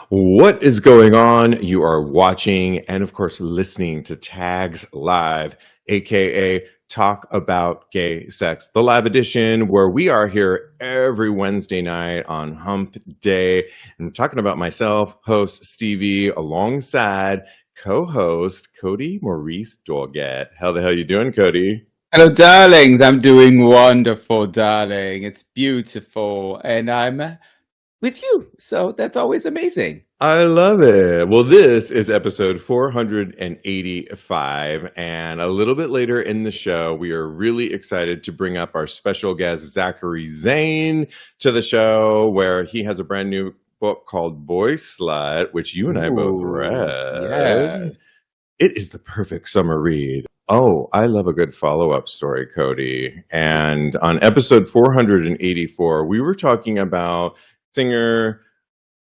What is going on? You are watching and, of course, listening to Tags Live, aka Talk About Gay Sex, the live edition, where we are here every Wednesday night on Hump Day. And I'm talking about myself, host Stevie, alongside co-host Kodi Maurice Doggette. How the hell you doing, Kodi? Hello, darlings. I'm doing wonderful, darling. It's beautiful. And I'm with you. So that's always amazing. I love it. Well, this is episode 485. And a little bit later in the show, we are really excited to bring up our special guest, Zachary Zane, to the show, where he has a brand new book called BOYSLUT, which you and I both read. Yes. It is the perfect summer read. Oh, I love a good follow-up story, Kodi. And on episode 484, we were talking about singer,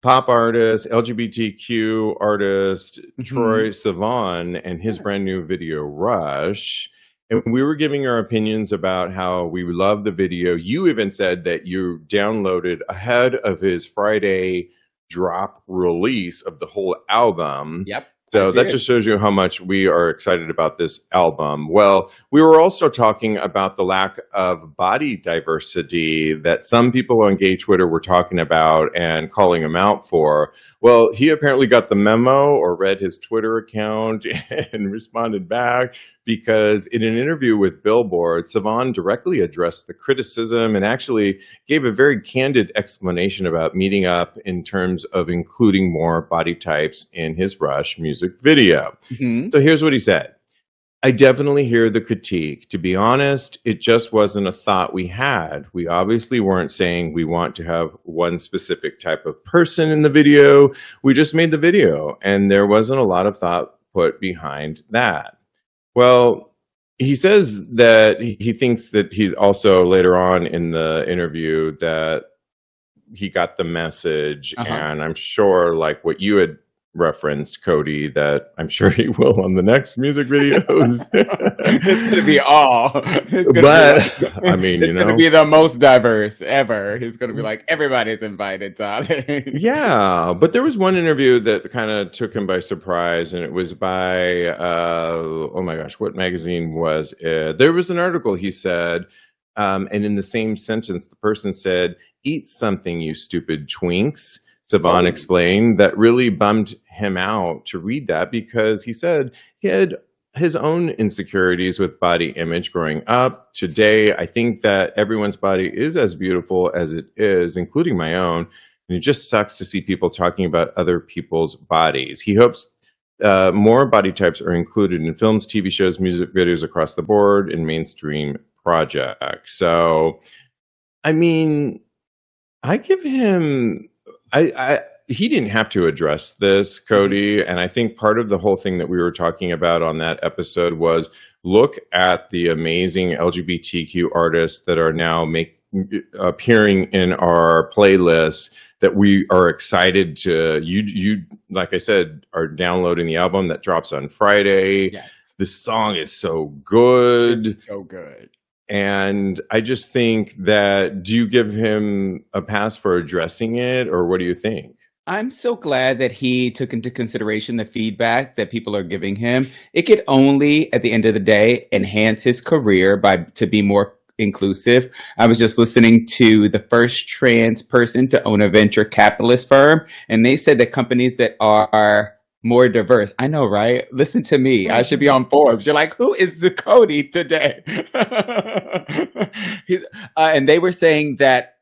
pop artist, LGBTQ artist Troye Sivan and his brand new video, Rush. And we were giving our opinions about how we love the video. You even said that you downloaded ahead of his Friday drop release of the whole album. Yep. So that just shows you how much we are excited about this album. Well, we were also talking about the lack of body diversity that some people on gay Twitter were talking about and calling him out for. Well, he apparently got the memo or read his Twitter account and responded back, because in an interview with Billboard, Sivan directly addressed the criticism and actually gave a very candid explanation about meeting up in terms of including more body types in his Rush music video. So here's what he said. I definitely hear the critique. To be honest, it just wasn't a thought we had. We obviously weren't saying we want to have one specific type of person in the video. We just made the video, and there wasn't a lot of thought put behind that. Well, he says that he thinks that he's also later on in the interview that he got the message, and I'm sure, like what you had referenced, Kodi, that I'm sure he will on the next music videos. It's gonna be all. I mean, it's gonna be the most diverse ever. He's gonna be like, everybody's invited, darling. Yeah, but there was one interview that kind of took him by surprise, and it was by oh my gosh, what magazine was it? There was an article, he said, and in the same sentence, the person said, "Eat something, you stupid twinks." Sivan explained that really bummed him out to read that, because he said he had his own insecurities with body image growing up. Today, I think that everyone's body is as beautiful as it is, including my own. And it just sucks to see people talking about other people's bodies. He hopes more body types are included in films, TV shows, music videos across the board, and mainstream projects. So, I mean, I give him... he didn't have to address this, Kodi, and I think part of the whole thing that we were talking about on that episode was look at the amazing LGBTQ artists that are now appearing in our playlist that we are excited to. You like I said, are downloading the album that drops on Friday. Yes. The song is so good. It's so good. And I just think that, do you give him a pass for addressing it, or what do you think? I'm so glad that he took into consideration the feedback that people are giving him. It could only, at the end of the day, enhance his career to be more inclusive. I was just listening to the first trans person to own a venture capitalist firm, and they said that companies that are more diverse. I know, right? Listen to me. I should be on Forbes. You're like, who is the Kodi today? And they were saying that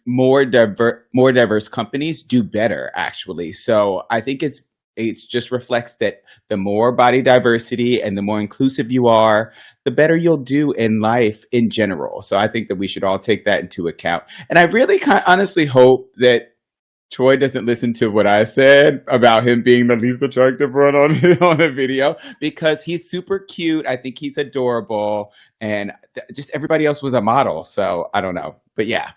more diverse companies do better, actually. So I think it just reflects that the more body diversity and the more inclusive you are, the better you'll do in life in general. So I think that we should all take that into account. And I really honestly hope that Troye doesn't listen to what I said about him being the least attractive one on the video, because he's super cute. I think he's adorable, and just everybody else was a model. So I don't know, but yeah.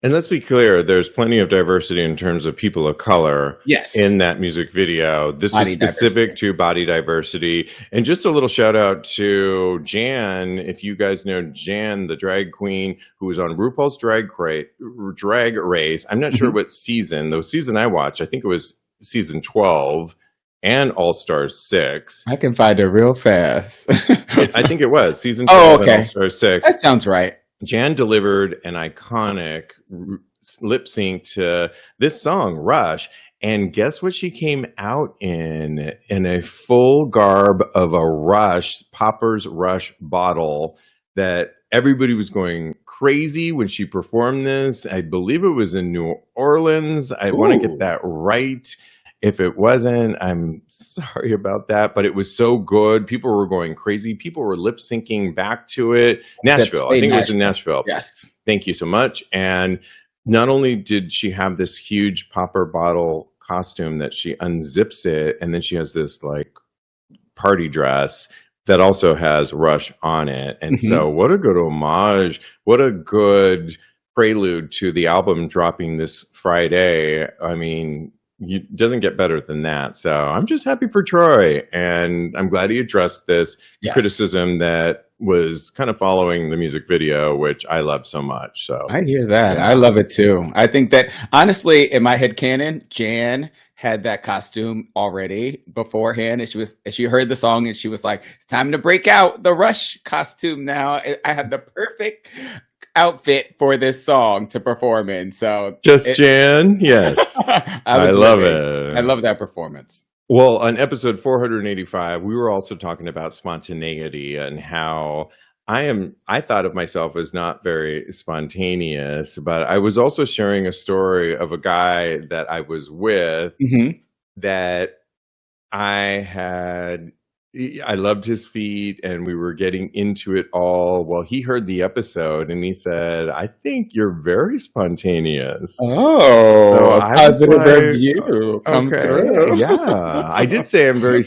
And let's be clear, there's plenty of diversity in terms of people of color in that music video. This is specific to body diversity. And just a little shout out to Jan. If you guys know Jan, the drag queen who was on RuPaul's Drag Race. I'm not sure what season. The season I watched, I think it was season 12 and All Stars 6. I can find it real fast. I think it was season 12 and All Stars 6. That sounds right. Jan delivered an iconic lip sync to this song, Rush. And guess what she came out in a full garb of a Rush, Popper's Rush bottle that everybody was going crazy when she performed this. I believe it was in New Orleans. I want to get that right. If it wasn't, I'm sorry about that, but it was so good. People were going crazy. People were lip syncing back to it. Nashville. I think it was in Nashville. Yes. Thank you so much. And not only did she have this huge Popper bottle costume that she unzips it, and then she has this like party dress that also has Rush on it. And so what a good homage, what a good prelude to the album dropping this Friday. I mean, it doesn't get better than that. So I'm just happy for Troye, and I'm glad he addressed this criticism that was kind of following the music video, which I love so much. So I hear that. I love it too. I think that honestly, in my head canon, Jan had that costume already beforehand, and she heard the song and she was like, it's time to break out the Rush costume now. I have the perfect outfit for this song to perform in. So Jan, yes. I love it. I love that performance. Well, on episode 485, we were also talking about spontaneity and how I thought of myself as not very spontaneous, but I was also sharing a story of a guy that I was with that I loved his feet, and we were getting into it all. Well, he heard the episode and he said, I think you're very spontaneous. Oh, so positive review. Come through. Yeah. I did say I'm very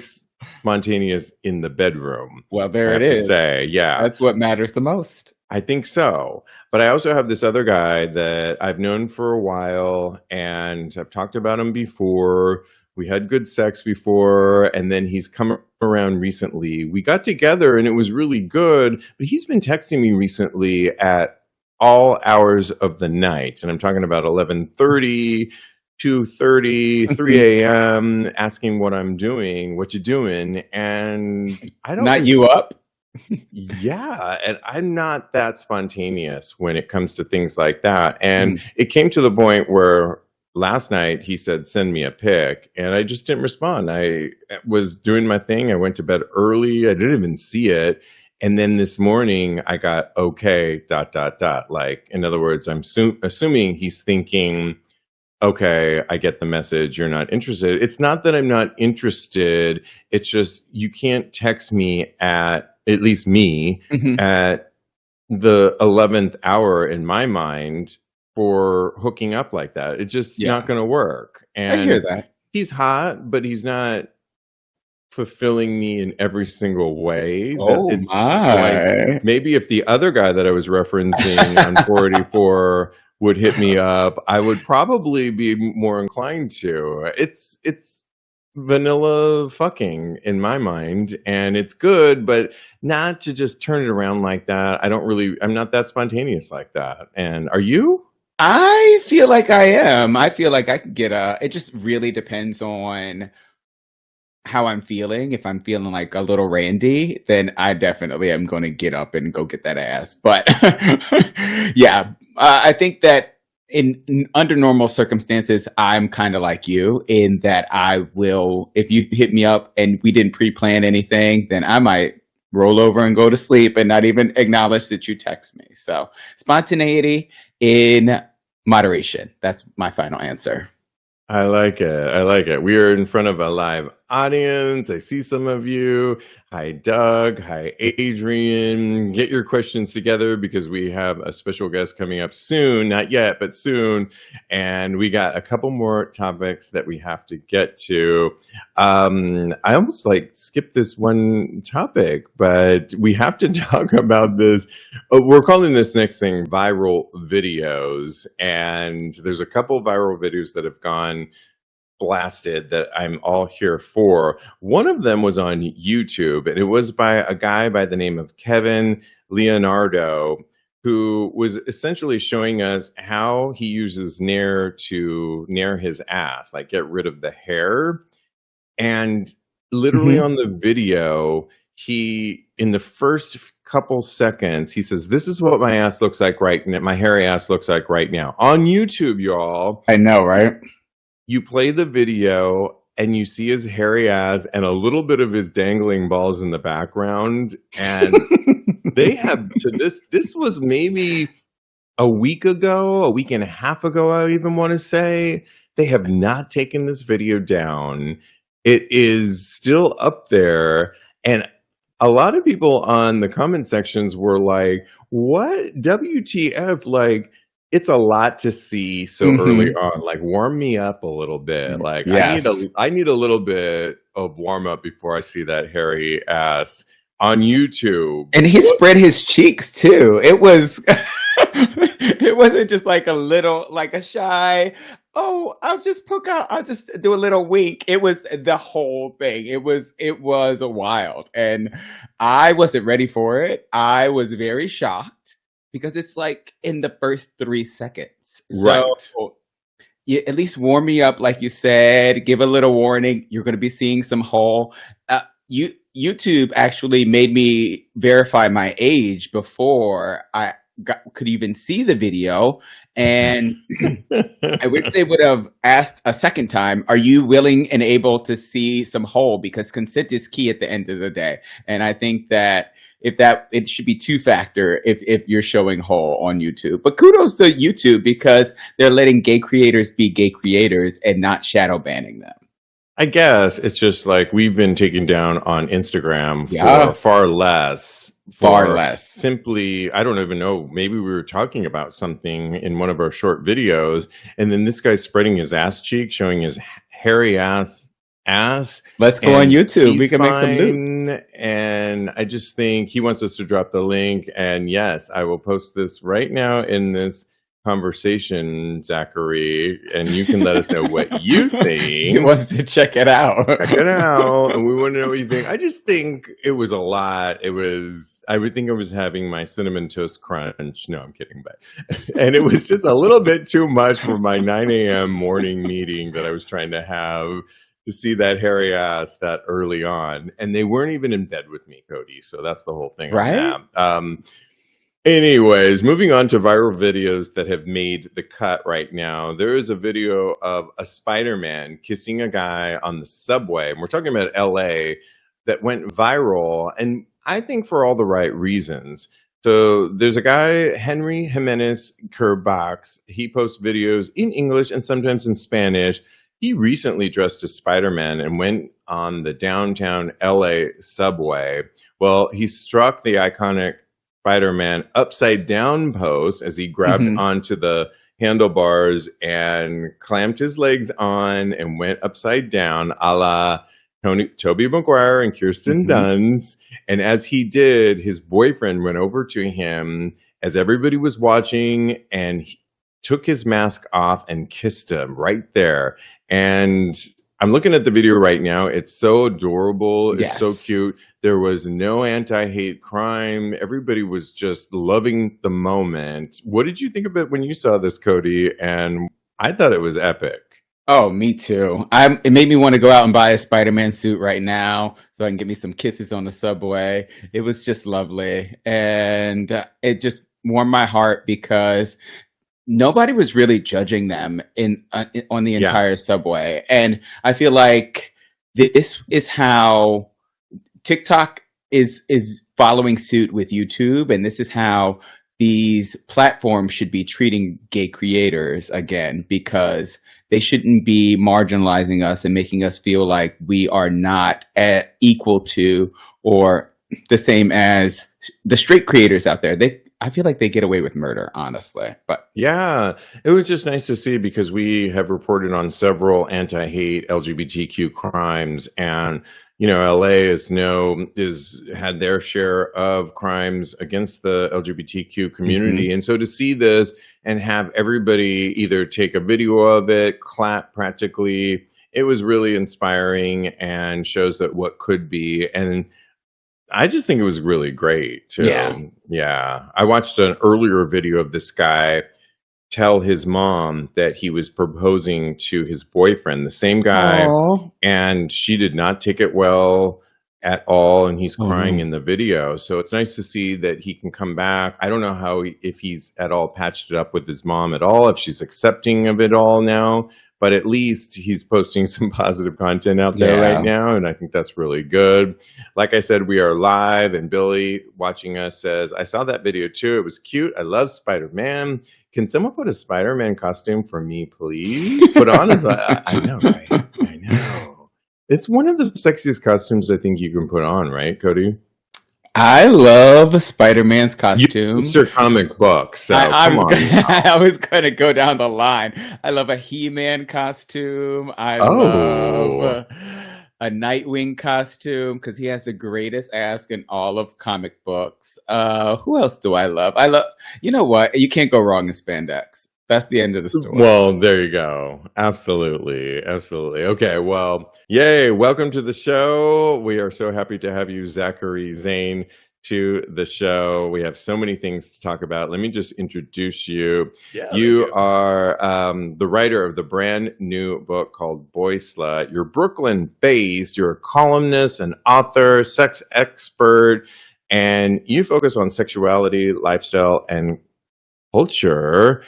spontaneous in the bedroom. Well, there it is. That's what matters the most. I think so. But I also have this other guy that I've known for a while, and I've talked about him before. We had good sex before, and then he's come around recently. We got together and it was really good, but he's been texting me recently at all hours of the night. And I'm talking about 11:30, 2:30, 3 a.m., asking what I'm doing, what you doing. And I don't... Not you up? Yeah, and I'm not that spontaneous when it comes to things like that. And it came to the point where last night he said, send me a pic, and I just didn't respond. I was doing my thing. I went to bed early. I didn't even see it. And then this morning I got okay, ... Like, in other words, I'm assuming he's thinking, okay, I get the message. You're not interested. It's not that I'm not interested. It's just, you can't text me at least me, at the 11th hour in my mind for hooking up like that. It's just not going to work. And I hear that. He's hot, but he's not fulfilling me in every single way. Oh, it's like, maybe if the other guy that I was referencing on 484 would hit me up, I would probably be more inclined to. It's vanilla fucking in my mind, and it's good, but not to just turn it around like that. I'm not that spontaneous like that. And are you? I feel like I am. I feel like I could get it just really depends on how I'm feeling. If I'm feeling like a little randy, then I definitely am going to get up and go get that ass. But I think that under normal circumstances, I'm kind of like you in that I will, if you hit me up and we didn't pre-plan anything, then I might roll over and go to sleep and not even acknowledge that you text me. So spontaneity in moderation. That's my final answer. I like it. We are in front of a live audience. I see some of you. Hi, Doug. Hi, Adrian. Get your questions together because we have a special guest coming up soon. Not yet, but soon. And we got a couple more topics that we have to get to. I almost skipped this one topic, but we have to talk about this. We're calling this next thing viral videos. And there's a couple viral videos that have gone blasted that I'm all here for. One of them was on YouTube, and it was by a guy by the name of Kevin Leonardo, who was essentially showing us how he uses Nair to Nair his ass, like get rid of the hair. And literally Mhm. on the video, he, in the first couple seconds, he says, "This is what my ass looks like right now. My hairy ass looks like right now." On YouTube, y'all, I know, right? you play the video and you see his hairy ass and a little bit of his dangling balls in the background. And they have to this was maybe a week ago, a week and a half ago, I even want to say. They have not taken this video down. It is still up there. And a lot of people on the comment sections were like, "What? WTF? Like, it's a lot to see so early Mhm. on. Like, warm me up a little bit. Like, Yes. I need a little bit of warm up before I see that hairy ass on YouTube." And he spread his cheeks too. It was it wasn't just like a little like a shy, "Oh, I'll just do a little wink." It was the whole thing. It was wild. And I wasn't ready for it. I was very shocked because it's like in the first 3 seconds. So Right. you at least warm me up, like you said. Give a little warning. You're going to be seeing some whole. YouTube actually made me verify my age before I could even see the video, and I wish they would have asked a second time, "Are you willing and able to see some whole?" Because consent is key at the end of the day, and I think that it should be two-factor if you're showing whole on YouTube. But kudos to YouTube because they're letting gay creators be gay creators and not shadow banning them. I guess it's just like we've been taken down on Instagram for Yeah, far less, far for less. simply, I don't even know, maybe we were talking about something in one of our short videos, and then this guy's spreading his ass cheek, showing his hairy ass, Let's go on and YouTube. We he's can make some loot. fine. And I just think he wants us to drop the link. And yes, I will post this right now in this conversation, Zachary, and you can let us know what you He think. wants to check it out. Check it out, and we want to know what you think. I just think it was a lot. I would think I was having my cinnamon toast crunch. No, I'm kidding, but and it was just a little bit too much for my 9 a.m. morning meeting that I was trying to have to see that hairy ass that early on. And they weren't even in bed with me, Kodi. So that's the whole thing on Right? that. Anyways, moving on to viral videos that have made the cut right now. There is a video of a Spider-Man kissing a guy on the subway, and we're talking about LA, that went viral, and I think for all the right reasons. So there's a guy, Henry Jimenez Curbox. He posts videos in English and sometimes in Spanish. He recently dressed as Spider-Man and went on the downtown LA subway. Well, he struck the iconic Spider-Man upside down pose as he grabbed Hmm. onto the handlebars and clamped his legs on and went upside down, a la Toby Maguire and Kirsten Hmm. Dunst. And as he did, his boyfriend went over to him as everybody was watching and he took his mask off and kissed him right there. And I'm looking at the video right now. It's so adorable. It's so Yes. cute. There was no anti-hate crime. Everybody was just loving the moment. What did you think of it when you saw this, Kodi? And I thought it was epic. Oh, me too. It made me want to go out and buy a Spider-Man suit right now so I can get me some kisses on the subway. It was just lovely. And it just warmed my heart because nobody was really judging them on the Yeah. entire subway. And I feel like this is how TikTok is following suit with YouTube, and this is how these platforms should be treating gay creators again, because they shouldn't be marginalizing us and making us feel like we are not equal to or the same as the straight creators out there. I feel like they get away with murder, honestly. But Yeah, it was just nice to see because we have reported on several anti-hate LGBTQ crimes, and LA is had their share of crimes against the LGBTQ community, mhm. and so to see this and have everybody either take a video of it, clap practically, it was really inspiring and shows that what could be. And I just think it was really great too. Yeah. Yeah. I watched an earlier video of this guy tell his mom that he was proposing to his boyfriend, the same guy, Oh. and she did not take it well at all, and he's crying Oh. in the video. So it's nice to see that he can come back. I don't know how if he's at all patched it up with his mom at all, if she's accepting of it all now, but at least he's posting some positive content out there right now, and I think that's really good. Like I said, we are live, and Billy watching us says, I saw that video too. It was cute. I love Spider-Man. Can someone put a Spider-Man costume for me, please? Put on I know, right? I know. It's one of the sexiest costumes I think you can put on, right, Kodi? I love Spider-Man's costume. It's your comic book, so come on. I was going to go down the line. I love a He-Man costume. I love a Nightwing costume because he has the greatest ass in all of comic books. Who else do I love? You know what? You can't go wrong in spandex. That's the end of the story. Well, there you go. Absolutely. Absolutely. Okay. Well, yay. Welcome to the show. We are so happy to have you, Zachary Zane, to the show. We have so many things to talk about. Let me just introduce you. Yeah, you are the writer of the brand new book called BOYSLUT. You're Brooklyn based. You're a columnist, an author, sex expert, and you focus on sexuality, lifestyle, and culture.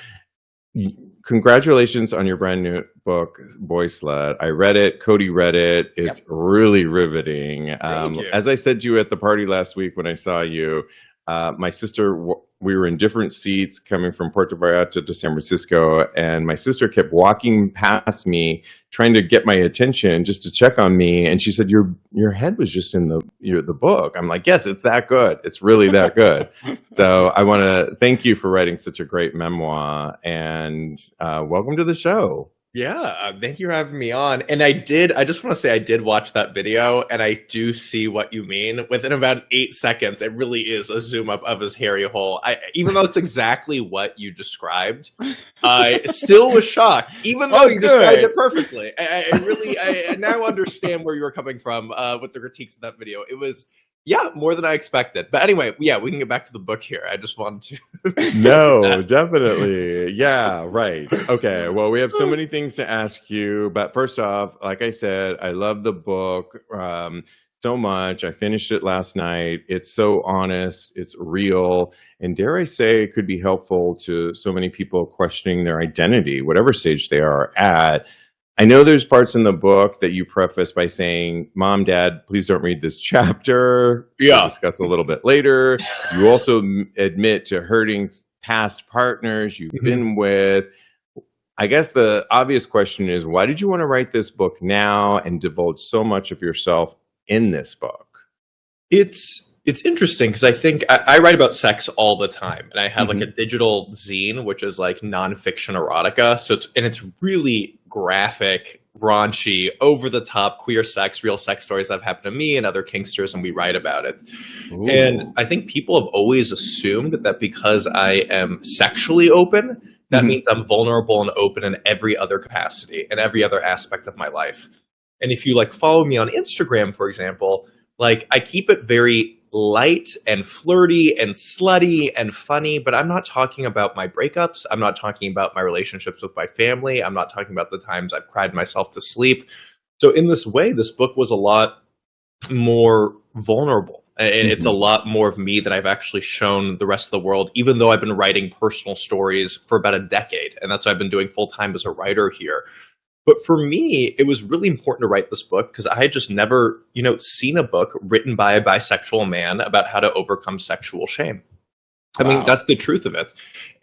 Congratulations on your brand new book, BOYSLUT. I read it. Kodi read it. It's really riveting. As I said to you at the party last week when I saw you, my sister, we were in different seats coming from Puerto Vallarta to San Francisco, and my sister kept walking past me, trying to get my attention just to check on me. And she said, "Your head was just in the book." I'm like, "Yes, it's that good. It's really that good." So I want to thank you for writing such a great memoir, and welcome to the show. Yeah, thank you for having me on. And I just want to say I did watch that video, and I do see what you mean. Within about 8 seconds, it really is a zoom up of his hairy hole. Even though it's exactly what you described, I still was shocked, even though you described it perfectly. I now understand where you were coming from with the critiques of that video. It was, more than I expected. But anyway, we can get back to the book here. I just wanted to. No, definitely. Yeah, right. Okay. Well, we have so many things to ask you. But first off, like I said, I love the book so much. I finished it last night. It's so honest. It's real. And dare I say, it could be helpful to so many people questioning their identity, whatever stage they are at. I know there's parts in the book that you preface by saying, "Mom, Dad, please don't read this chapter." We'll discuss a little bit later. You also admit to hurting past partners you've been with. I guess the obvious question is, why did you want to write this book now and devote so much of yourself in this book? It's interesting because I think I write about sex all the time, and I have like a digital zine, which is like nonfiction erotica. So it's really graphic, raunchy, over the top queer sex, real sex stories that have happened to me and other kinksters, and we write about it. Ooh. And I think people have always assumed that because I am sexually open, that means I'm vulnerable and open in every other capacity and every other aspect of my life. And if you like follow me on Instagram, for example, like I keep it very light and flirty and slutty and funny, but I'm not talking about my breakups. I'm not talking about my relationships with my family. I'm not talking about the times I've cried myself to sleep. So in this way, this book was a lot more vulnerable. And it's a lot more of me that I've actually shown the rest of the world, even though I've been writing personal stories for about a decade. And that's what I've been doing full time as a writer here. But for me, it was really important to write this book because I had just never, seen a book written by a bisexual man about how to overcome sexual shame. I mean, that's the truth of it.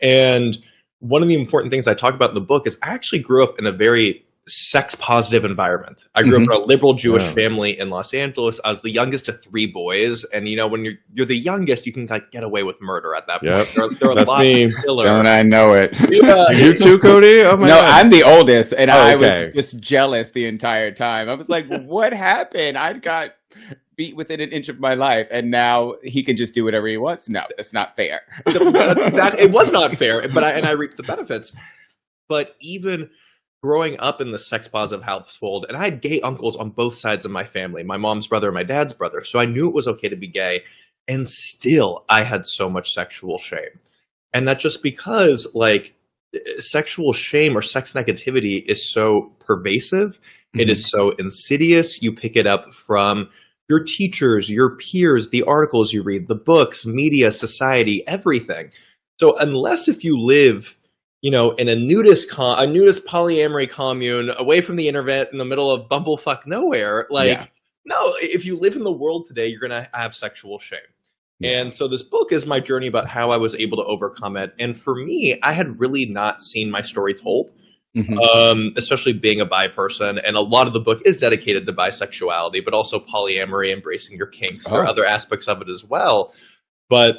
And one of the important things I talk about in the book is I actually grew up in a very sex-positive environment. I grew up in a liberal Jewish family in Los Angeles. I was the youngest of 3 boys. And, when you're the youngest, you can get away with murder at that point. There are That's lots me. of killers. Don't I know it? You too, Kodi? Oh my God. I'm the oldest, and I was just jealous the entire time. I was like, what happened? I got beat within an inch of my life, and now he can just do whatever he wants. No, that's not fair. That's exactly. It was not fair, but I reaped the benefits. But even growing up in the sex positive household, and I had gay uncles on both sides of my family, my mom's brother and my dad's brother. So I knew it was okay to be gay. And still, I had so much sexual shame. And that's just because, like, sexual shame or sex negativity is so pervasive. It is so insidious. You pick it up from your teachers, your peers, the articles you read, the books, media, society, everything. So unless if you live, you know, in a nudist polyamory commune away from the internet in the middle of bumblefuck nowhere, like, no, if you live in the world today, you're going to have sexual shame. And so this book is my journey about how I was able to overcome it. And for me, I had really not seen my story told, especially being a bi person. And a lot of the book is dedicated to bisexuality, but also polyamory, embracing your kinks. There are other aspects of it as well. But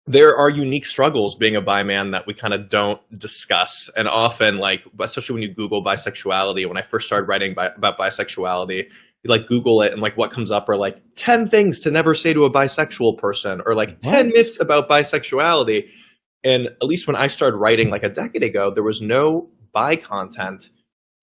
there are unique struggles being a bi man that we kind of don't discuss. And often, like, especially when you Google bisexuality, when I first started writing about bisexuality, you like Google it and like what comes up are like 10 things to never say to a bisexual person, or like 10 myths about bisexuality. And at least when I started writing like a decade ago, there was no bi content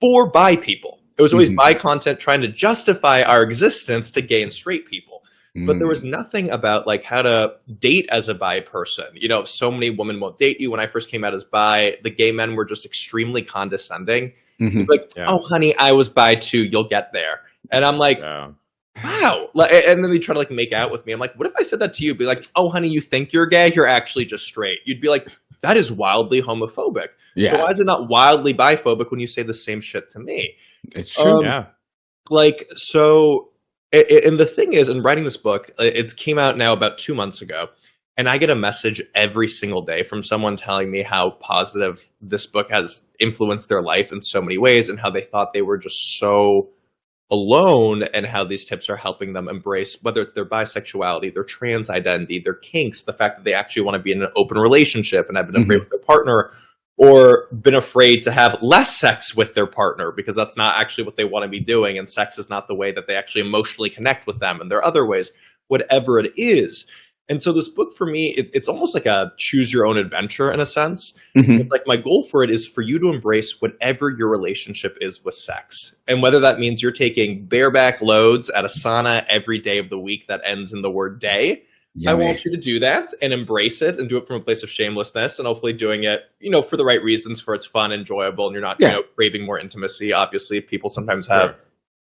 for bi people. It was always bi content trying to justify our existence to gay and straight people. But there was nothing about like how to date as a bi person. You know, so many women won't date you. When I first came out as bi, the gay men were just extremely condescending. Like, oh, honey, I was bi too. You'll get there. And I'm like, wow. And then they try to like make out with me. I'm like, what if I said that to you? Be like, oh, honey, you think you're gay? You're actually just straight. You'd be like, that is wildly homophobic. But why is it not wildly biphobic when you say the same shit to me? It's true. Like, so, and the thing is, in writing this book, it came out now about 2 months ago. And I get a message every single day from someone telling me how positive this book has influenced their life in so many ways, and how they thought they were just so alone, and how these tips are helping them embrace, whether it's their bisexuality, their trans identity, their kinks, the fact that they actually want to be in an open relationship and have been afraid with their partner, or been afraid to have less sex with their partner because that's not actually what they want to be doing, and sex is not the way that they actually emotionally connect with them, and there are other ways, whatever it is. And so this book for me, it's almost like a choose your own adventure in a sense. It's like my goal for it is for you to embrace whatever your relationship is with sex. And whether that means you're taking bareback loads at a sauna every day of the week that ends in the word day, I want you to do that and embrace it and do it from a place of shamelessness, and hopefully doing it, you know, for the right reasons, for it's fun, enjoyable, and you're not, you know, craving more intimacy. Obviously, people sometimes have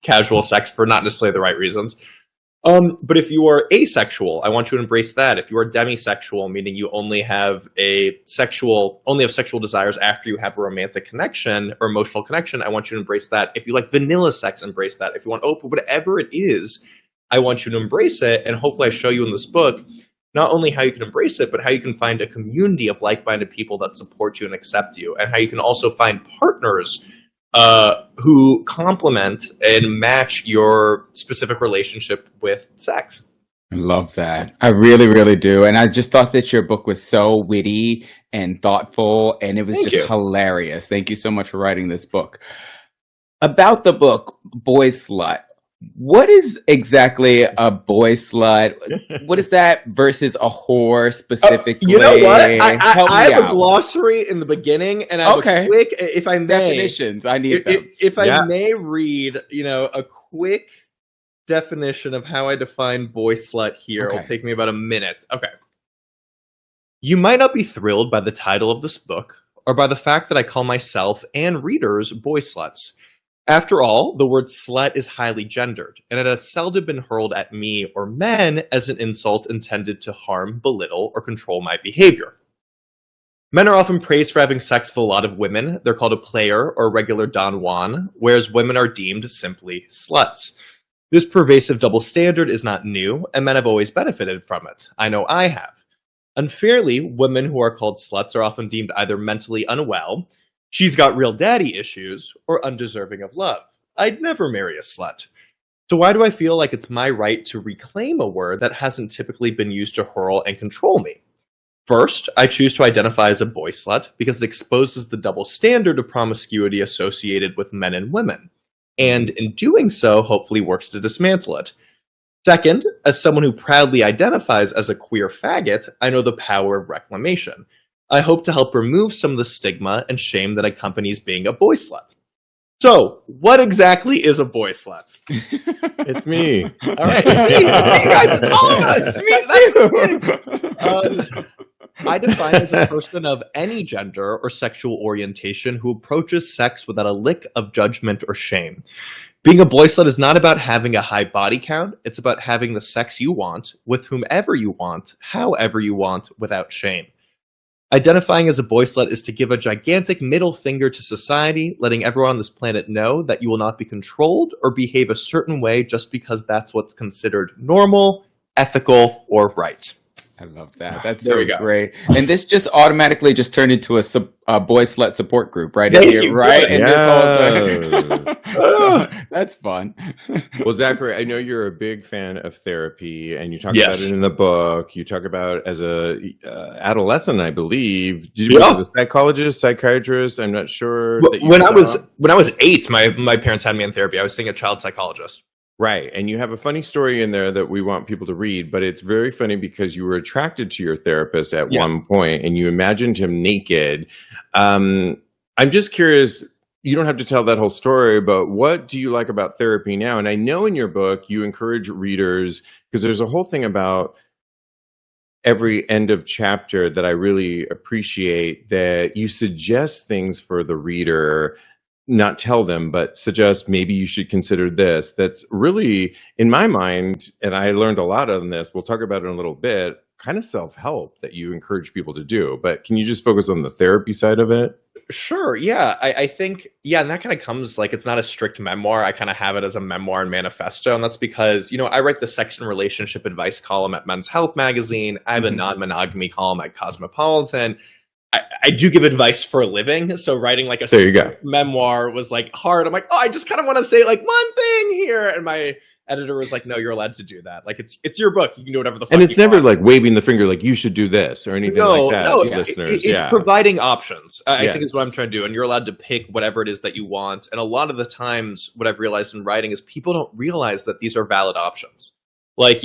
casual sex for not necessarily the right reasons. But if you are asexual, I want you to embrace that. If you are demisexual, meaning you only have sexual desires after you have a romantic connection or emotional connection, I want you to embrace that. If you like vanilla sex, embrace that. If you want open, whatever it is, I want you to embrace it. And hopefully I show you in this book, not only how you can embrace it, but how you can find a community of like-minded people that support you and accept you, and how you can also find partners who complement and match your specific relationship with sex. I love that. I really, really do. And I just thought that your book was so witty and thoughtful, and it was hilarious. Thank you so much for writing this book. About the book, BOYSLUT, what is exactly a boy slut? What is that versus a whore specifically? You know what? I have a glossary in the beginning, and I have a quick, if I may, definitions. I need them. If I may read, you know, a quick definition of how I define boy slut here. It'll take me about a minute. Okay. You might not be thrilled by the title of this book, or by the fact that I call myself and readers boy sluts. After all, the word slut is highly gendered, and it has seldom been hurled at me or men as an insult intended to harm, belittle, or control my behavior. Men are often praised for having sex with a lot of women. They're called a player or a regular Don Juan, whereas women are deemed simply sluts. This pervasive double standard is not new, and men have always benefited from it. I know I have. Unfairly, women who are called sluts are often deemed either mentally unwell, she's got real daddy issues, or undeserving of love. I'd never marry a slut. So why do I feel like it's my right to reclaim a word that hasn't typically been used to hurl and control me? First, I choose to identify as a boy slut because it exposes the double standard of promiscuity associated with men and women, and in doing so, hopefully works to dismantle it. Second, as someone who proudly identifies as a queer faggot, I know the power of reclamation. I hope to help remove some of the stigma and shame that accompanies being a boy slut. So, what exactly is a boy slut? It's me. All right, it's me. You guys, it's all of us. Me too. I define as a person of any gender or sexual orientation who approaches sex without a lick of judgment or shame. Being a boy slut is not about having a high body count. It's about having the sex you want, with whomever you want, however you want, without shame. Identifying as a boy slut is to give a gigantic middle finger to society, letting everyone on this planet know that you will not be controlled or behave a certain way just because that's what's considered normal, ethical, or right. I love that. That's There so we go. great. And this just automatically just turned into a boy slut support group, right? Thank in here, you. right? Good. And this whole so, that's fun. Well, Zachary, I know you're a big fan of therapy, and you talk Yes. about it in the book. You talk about as a adolescent, I believe. Did Yeah. you was a psychologist, psychiatrist? I'm not sure. that you When I saw. was 8, my parents had me in therapy. I was seeing a child psychologist. Right. And you have a funny story in there that we want people to read, but it's very funny because you were attracted to your therapist at Yeah. one point and you imagined him naked. I'm just curious, you don't have to tell that whole story, but what do you like about therapy now? And I know in your book, you encourage readers, because there's a whole thing about every end of chapter that I really appreciate, that you suggest things for the reader, not tell them, but suggest maybe you should consider this. That's really, in my mind, and I learned a lot on this, we'll talk about it in a little bit, kind of self-help that you encourage people to do. But can you just focus on the therapy side of it? Sure. Yeah. I think, and that kind of comes like, it's not a strict memoir. I kind of have it as a memoir and manifesto. And that's because, I write the sex and relationship advice column at Men's Health magazine. I have a non-monogamy column at Cosmopolitan. I do give advice for a living, so writing like a There you go. memoir was like hard. I'm like, I just kind of want to say like one thing here, and my editor was like, no, you're allowed to do that. Like it's your book, you can do whatever the fuck. And it's you never want. like waving the finger like you should do this or anything like that, listeners. It's providing options. I think is what I'm Yes. trying to do, and you're allowed to pick whatever it is that you want. And a lot of the times, what I've realized in writing is people don't realize that these are valid options. Like,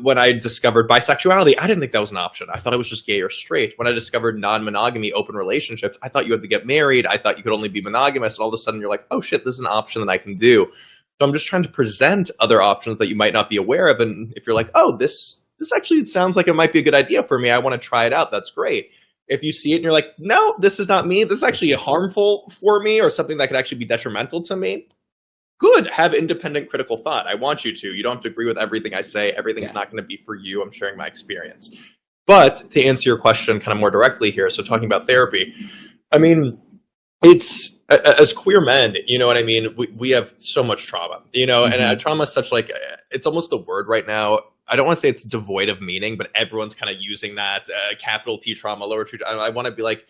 when I discovered bisexuality, I didn't think that was an option. I thought it was just gay or straight. When I discovered non-monogamy, open relationships, I thought you had to get married. I thought you could only be monogamous. And all of a sudden you're like, oh shit, this is an option that I can do. So I'm just trying to present other options that you might not be aware of. And if you're like, oh, this actually sounds like it might be a good idea for me, I want to try it out, that's great. If you see it and you're like, no, this is not me, this is actually harmful for me or something that could actually be detrimental to me, good. Have independent critical thought. I want you to. You don't have to agree with everything I say. Everything's not going to be for you. I'm sharing my experience. But to answer your question kind of more directly here, so talking about therapy, I mean, it's, as queer men, you know what I mean? We have so much trauma, and trauma is such like, it's almost the word right now. I don't want to say it's devoid of meaning, but everyone's kind of using that capital T trauma, lower T. I want to be like,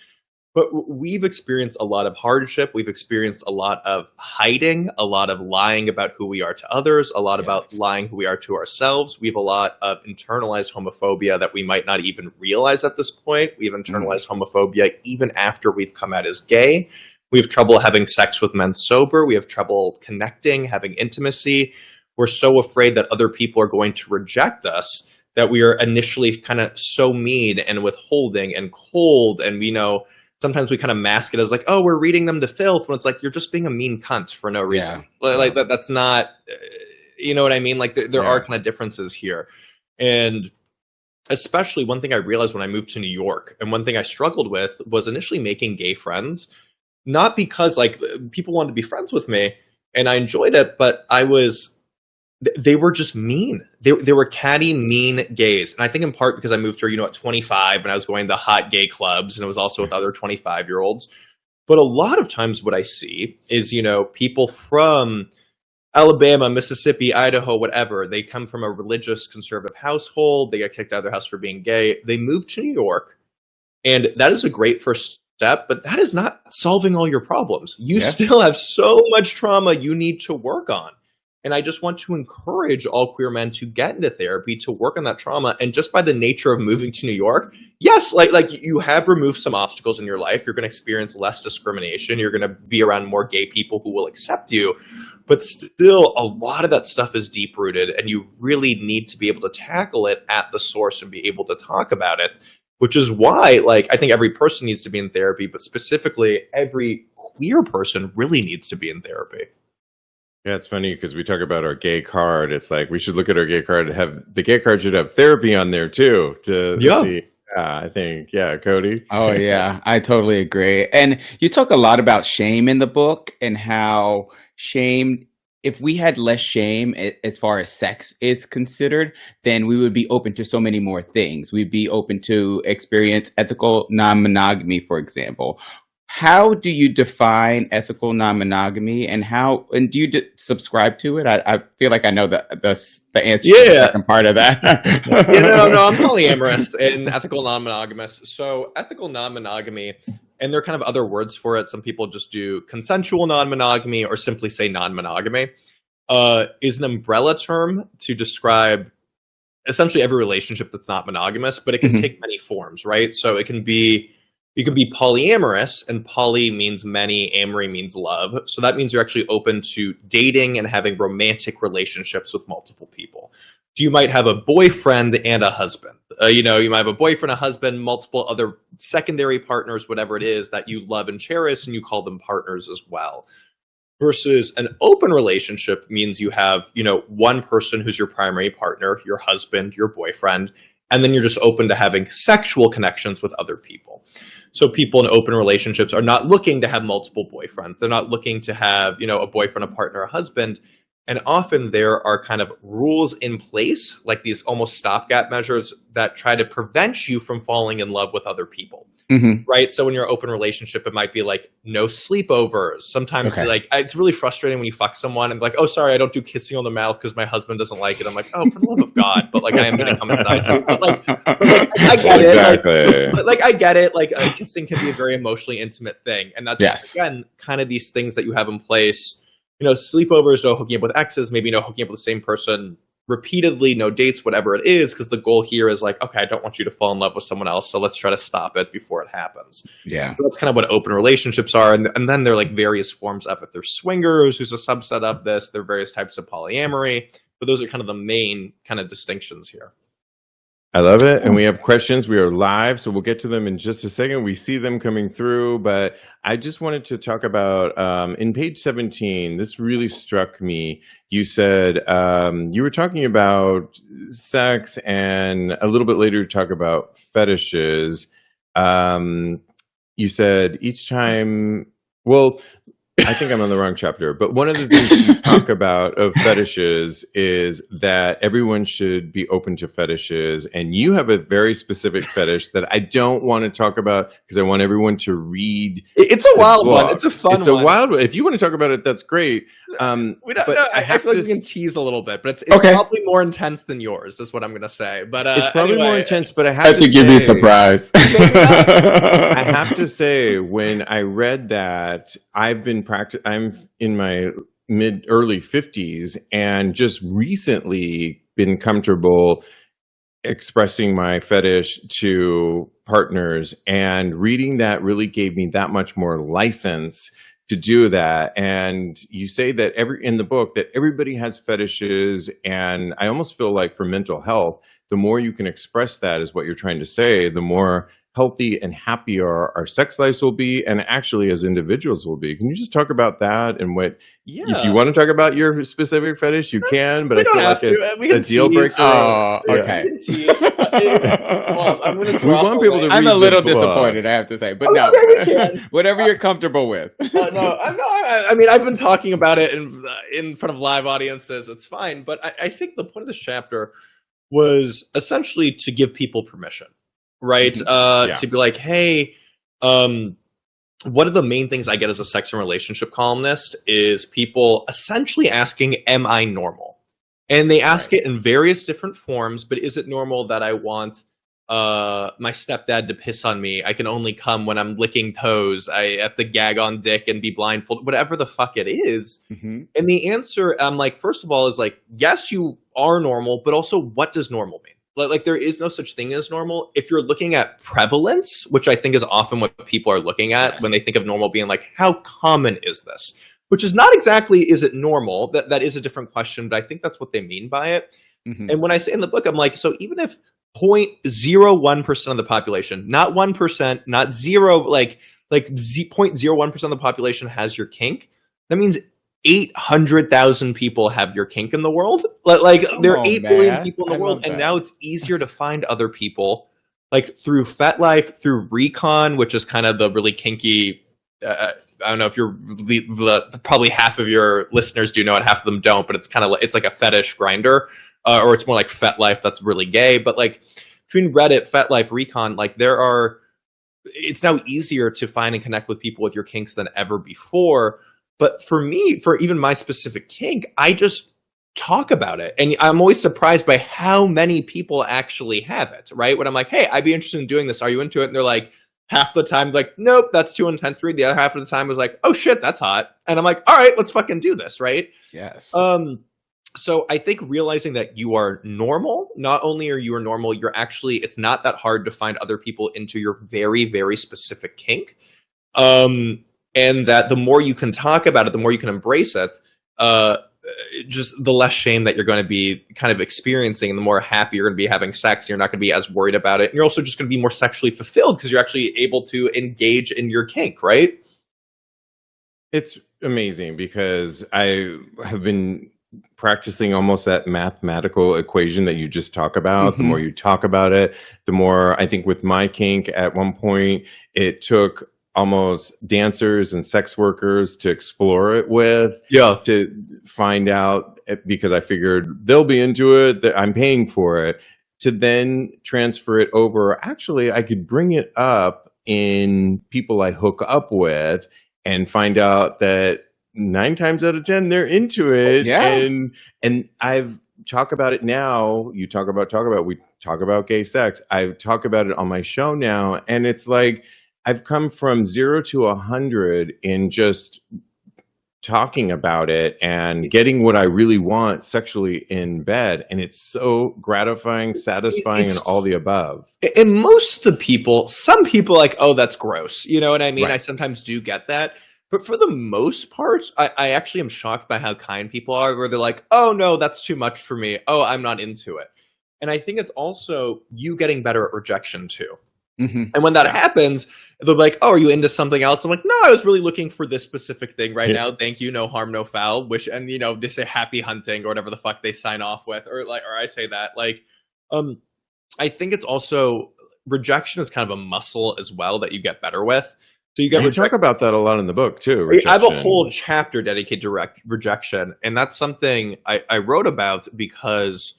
but we've experienced a lot of hardship. We've experienced a lot of hiding, a lot of lying about who we are to others, a lot about lying who we are to ourselves. We have a lot of internalized homophobia that we might not even realize at this point. We have internalized homophobia even after we've come out as gay. We have trouble having sex with men sober. We have trouble connecting, having intimacy. We're so afraid that other people are going to reject us that we are initially kind of so mean and withholding and cold, and sometimes we kind of mask it as like, oh, we're reading them to filth, when it's like, you're just being a mean cunt for no reason. Like that's not, you know what I mean? Like there are kind of differences here. And especially one thing I realized when I moved to New York, and one thing I struggled with was initially making gay friends, not because like people wanted to be friends with me and I enjoyed it, but they were just mean. They were catty, mean gays. And I think in part because I moved here, at 25 and I was going to hot gay clubs and it was also with other 25-year-olds. But a lot of times what I see is, people from Alabama, Mississippi, Idaho, whatever, they come from a religious conservative household. They get kicked out of their house for being gay. They move to New York. And that is a great first step, but that is not solving all your problems. You still have so much trauma you need to work on. And I just want to encourage all queer men to get into therapy, to work on that trauma. And just by the nature of moving to New York, yes, like you have removed some obstacles in your life. You're going to experience less discrimination. You're going to be around more gay people who will accept you. But still, a lot of that stuff is deep-rooted, and you really need to be able to tackle it at the source and be able to talk about it, which is why, I think every person needs to be in therapy, but specifically every queer person really needs to be in therapy. Yeah, it's funny because we talk about our gay card. It's like we should look at our gay card and have the gay card should have therapy on there too to see. I think, Kodi. Oh yeah, I totally agree. And you talk a lot about shame in the book and how shame, if we had less shame as far as sex is considered, then we would be open to so many more things. We'd be open to experience ethical non-monogamy, for example. How do you define ethical non-monogamy, and do you subscribe to it? I feel like I know the answer to the second part of that. No, I'm polyamorous and ethical non-monogamous. So ethical non-monogamy, and there are kind of other words for it. Some people just do consensual non-monogamy or simply say non-monogamy, is an umbrella term to describe essentially every relationship that's not monogamous, but it can take many forms, right? So you can be polyamorous, and poly means many, amory means love. So that means you're actually open to dating and having romantic relationships with multiple people. You might have a boyfriend and a husband. You might have a boyfriend, a husband, multiple other secondary partners, whatever it is that you love and cherish, and you call them partners as well. Versus an open relationship means you have, one person who's your primary partner, your husband, your boyfriend, and then you're just open to having sexual connections with other people. So people in open relationships are not looking to have multiple boyfriends. They're not looking to have, a boyfriend, a partner, a husband. And often there are kind of rules in place, like these almost stopgap measures that try to prevent you from falling in love with other people. Right? So when you're in an open relationship, it might be like no sleepovers. Sometimes it's really frustrating when you fuck someone and like, oh, sorry, I don't do kissing on the mouth because my husband doesn't like it. I'm like, oh, for the love of God. But like, I am going to come inside you. But I get it. Exactly. I get it. Like kissing can be a very emotionally intimate thing. And that's, again, kind of these things that you have in place. Sleepovers, no hooking up with exes, maybe no hooking up with the same person repeatedly, no dates, whatever it is, because the goal here is like, okay, I don't want you to fall in love with someone else, so let's try to stop it before it happens. Yeah. So that's kind of what open relationships are. And then there are like various forms of it. There's swingers, who's a subset of this. There are various types of polyamory, but those are kind of the main kind of distinctions here. I love it. And we have questions. We are live, so we'll get to them in just a second. We see them coming through, but I just wanted to talk about in page 17, this really struck me. You said you were talking about sex, and a little bit later you talk about fetishes. You said each time, well, I think I'm on the wrong chapter, but one of the things that you talk about of fetishes is that everyone should be open to fetishes, and you have a very specific fetish that I don't want to talk about because I want everyone to read. It's a wild one. It's a fun one. It's a wild one. If you want to talk about it, that's great. I feel like we can tease a little bit, but it's probably more intense than yours, is what I'm going to say. But it's probably more intense, but I think you'd be surprised. I have to say, when I read that, I'm in my early 50s and just recently been comfortable expressing my fetish to partners, and reading that really gave me that much more license to do that. And you say that in the book that everybody has fetishes, and I almost feel like for mental health, the more you can express that, is what you're trying to say, the more healthy and happier our sex lives will be, and actually as individuals will be. Can you just talk about that, and what, if you want to talk about your specific fetish, you can, but I feel like it's a deal breaker. Oh, okay. I'm going to we want people to read. I'm a little disappointed, I have to say, but no, whatever you're comfortable with. I mean, I've been talking about it in front of live audiences. It's fine, but I think the point of this chapter was essentially to give people permission. Right? To be like, hey, one of the main things I get as a sex and relationship columnist is people essentially asking, am I normal? And they ask it in various different forms, but is it normal that I want my stepdad to piss on me? I can only come when I'm licking toes. I have to gag on dick and be blindfolded, whatever the fuck it is. And the answer, I'm like, first of all, is like, yes, you are normal, but also what does normal mean? Like there is no such thing as normal. If you're looking at prevalence, which I think is often what people are looking at when they think of normal being like, how common is this? Which is not exactly, is it normal? That is a different question, but I think that's what they mean by it. And when I say in the book, I'm like, so even if 0.01% of the population, not 1%, not zero, like like 0.01% of the population has your kink. That means 800,000 people have your kink in the world. Like there are 8 billion people in the world, and now it's easier to find other people, like through FetLife, through Recon, which is kind of the really kinky. I don't know if you're probably half of your listeners do know it, half of them don't, but it's like a fetish grinder, or it's more like FetLife that's really gay. But like between Reddit, FetLife, Recon, like it's now easier to find and connect with people with your kinks than ever before. But for me, for even my specific kink, I just talk about it. And I'm always surprised by how many people actually have it, right? When I'm like, hey, I'd be interested in doing this. Are you into it? And they're like, half the time, like, nope, that's too intense for me. The other half of the time was like, oh shit, that's hot. And I'm like, all right, let's fucking do this, right? Yes. So I think realizing that you are normal, not only are you normal, it's not that hard to find other people into your very, very specific kink. And that the more you can talk about it, the more you can embrace it, just the less shame that you're going to be kind of experiencing, and the more happy you're going to be having sex. You're not going to be as worried about it. And you're also just going to be more sexually fulfilled because you're actually able to engage in your kink, right? It's amazing because I have been practicing almost that mathematical equation that you just talk about. Mm-hmm. The more you talk about it, the more, I think with my kink at one point, it took almost dancers and sex workers to explore it with, to find out, because I figured they'll be into it, that I'm paying for it, to then transfer it over. Actually, I could bring it up in people I hook up with and find out that 9 times out of 10 they're into it. And I've talked about it now. We talk about gay sex. I talk about it on my show now, and it's like I've come from 0 to 100 in just talking about it and getting what I really want sexually in bed. And it's so gratifying, satisfying, and all the above. And most of the people, some people like, oh, that's gross. You know what I mean? Right. I sometimes do get that. But for the most part, I actually am shocked by how kind people are, where they're like, oh, no, that's too much for me. Oh, I'm not into it. And I think it's also you getting better at rejection, too. Mm-hmm. And when that happens, they'll be like, oh, are you into something else? I'm like, no, I was really looking for this specific thing right now. Thank you. No harm, no foul. And, they say happy hunting or whatever the fuck they sign off with. Or I say that. I think it's also rejection is kind of a muscle as well that you get better with. So you talk about that a lot in the book too. Rejection. I have a whole chapter dedicated to rejection, and that's something I wrote about because,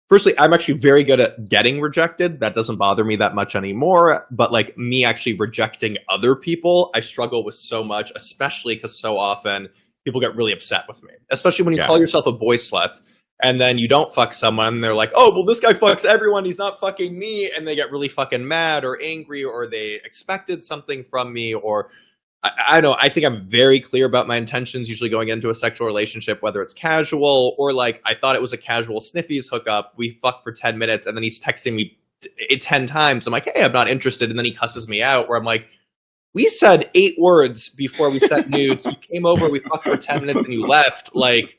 firstly, I'm actually very good at getting rejected. That doesn't bother me that much anymore. But like me actually rejecting other people, I struggle with so much, especially because so often people get really upset with me, especially when you call yourself a boy slut. And then you don't fuck someone, and they're like, oh, well, this guy fucks everyone. He's not fucking me. And they get really fucking mad or angry, or they expected something from me. Or I don't know. I think I'm very clear about my intentions, usually going into a sexual relationship, whether it's casual or like I thought it was a casual sniffies hookup. We fuck for 10 minutes, and then he's texting me 10 times. I'm like, hey, I'm not interested. And then he cusses me out, where I'm like, we said 8 words before we sent nudes. You came over, we fucked for 10 minutes, and you left. Like,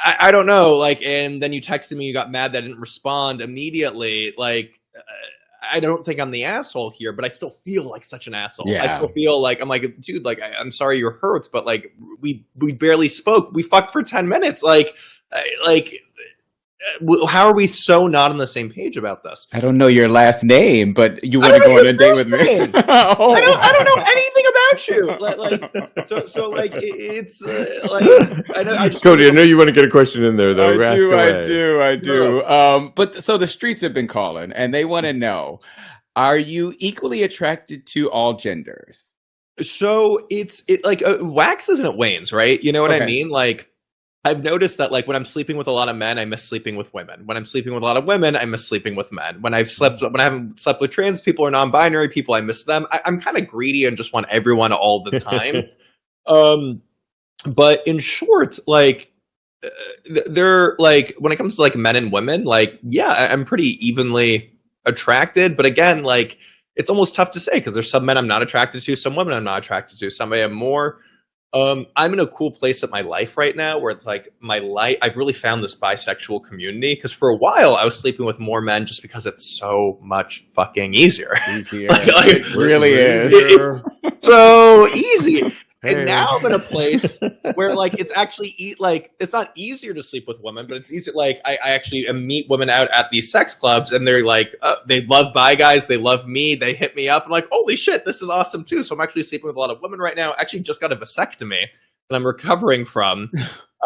I don't know, like, and then you texted me, you got mad that I didn't respond immediately. Like, I don't think I'm the asshole here, but I still feel like such an asshole. I still feel like, I'm like, dude, like, I'm sorry you're hurt, but like, we barely spoke. We fucked for 10 minutes. Like, how are we so not on the same page about this? I don't know your last name, but you want to go on a date with me? I don't know anything about you. It's I know. Kodi, I know you want to get a question in there, though. I do. But so the streets have been calling, and they want to know: are you equally attracted to all genders? So it waxes and it wanes, right? You know what I mean? Like, I've noticed that, like, when I'm sleeping with a lot of men, I miss sleeping with women. When I'm sleeping with a lot of women, I miss sleeping with men. When I haven't slept with trans people or non-binary people, I miss them. I'm kind of greedy and just want everyone all the time. But in short, like, they're like, when it comes to like men and women, like, yeah, I'm pretty evenly attracted. But again, like, it's almost tough to say because there's some men I'm not attracted to, some women I'm not attracted to, some I am more. I'm in a cool place in my life right now where it's like I've really found this bisexual community, because for a while I was sleeping with more men just because it's so much fucking easier. It really is. So easy. And now I'm in a place where like it's actually it's not easier to sleep with women, but it's easier. Like I actually meet women out at these sex clubs, and they're like, they love bi guys, they love me, they hit me up. I'm like, holy shit, this is awesome too. So I'm actually sleeping with a lot of women right now. Actually, just got a vasectomy that I'm recovering from